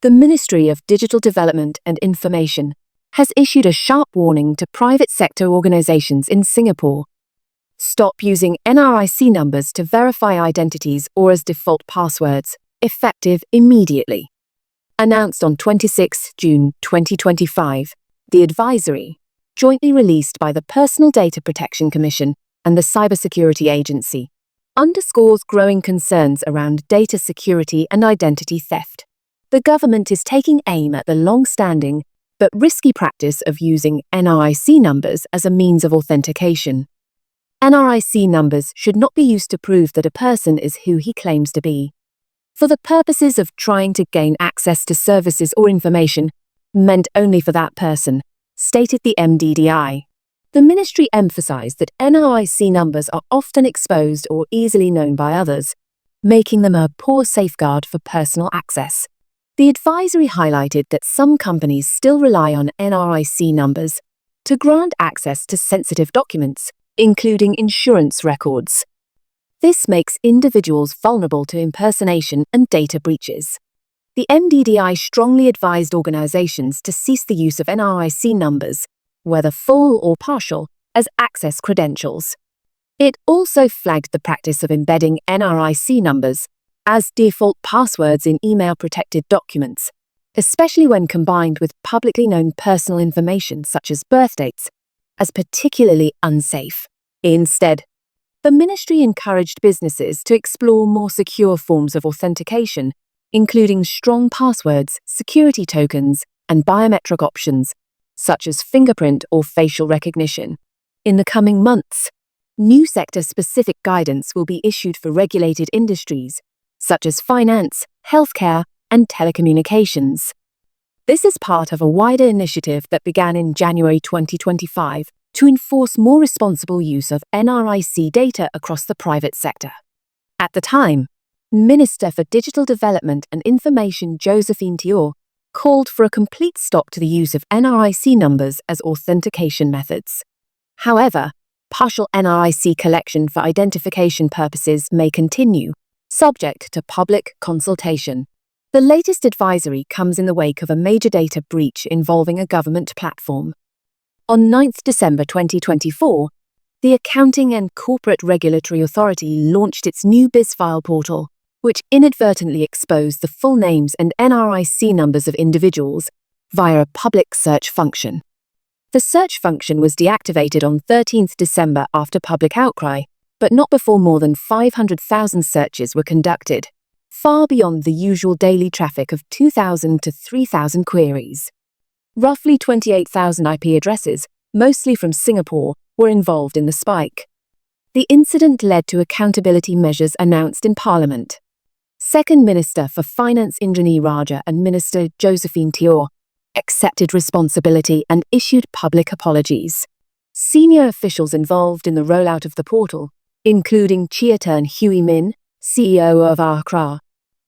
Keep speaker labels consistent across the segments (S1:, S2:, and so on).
S1: the Ministry of Digital Development and Information has issued a sharp warning to private sector organizations in Singapore. Stop using NRIC numbers to verify identities or as default passwords, effective immediately. Announced on 26 June 2025, the advisory, jointly released by the Personal Data Protection Commission and the Cybersecurity Agency, underscores growing concerns around data security and identity theft. The government is taking aim at the long-standing but risky practice of using NRIC numbers as a means of authentication. NRIC numbers should not be used to prove that a person is who he claims to be. For the purposes of trying to gain access to services or information meant only for that person, stated the MDDI. The ministry emphasized that NRIC numbers are often exposed or easily known by others, making them a poor safeguard for personal access. The advisory highlighted that some companies still rely on NRIC numbers to grant access to sensitive documents, including insurance records. This makes individuals vulnerable to impersonation and data breaches. The MDDI strongly advised organizations to cease the use of NRIC numbers, whether full or partial, as access credentials. It also flagged the practice of embedding NRIC numbers as default passwords in email-protected documents, especially when combined with publicly known personal information such as birth dates, as particularly unsafe. Instead, the ministry encouraged businesses to explore more secure forms of authentication, including strong passwords, security tokens, and biometric options, such as fingerprint or facial recognition. In the coming months, new sector-specific guidance will be issued for regulated industries, such as finance, healthcare, and telecommunications. This is part of a wider initiative that began in January 2025 to enforce more responsible use of NRIC data across the private sector. At the time, Minister for Digital Development and Information Josephine Teo called for a complete stop to the use of NRIC numbers as authentication methods. However, partial NRIC collection for identification purposes may continue, subject to public consultation. The latest advisory comes in the wake of a major data breach involving a government platform. On 9 December 2024, the Accounting and Corporate Regulatory Authority launched its new Bizfile portal, which inadvertently exposed the full names and NRIC numbers of individuals via a public search function. The search function was deactivated on 13 December after public outcry, but not before more than 500,000 searches were conducted, far beyond the usual daily traffic of 2,000 to 3,000 queries. Roughly 28,000 IP addresses, mostly from Singapore, were involved in the spike. The incident led to accountability measures announced in Parliament. Second Minister for Finance Indranee Rajah and Minister Josephine Teo accepted responsibility and issued public apologies. Senior officials involved in the rollout of the portal, including Chiatern Hui Min, CEO of ACRA,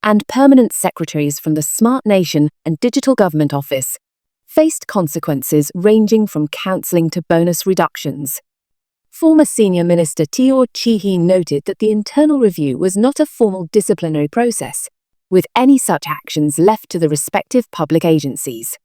S1: and permanent secretaries from the Smart Nation and Digital Government Office, faced consequences ranging from counselling to bonus reductions. Former Senior Minister Teo Chee Heen noted that the internal review was not a formal disciplinary process, with any such actions left to the respective public agencies.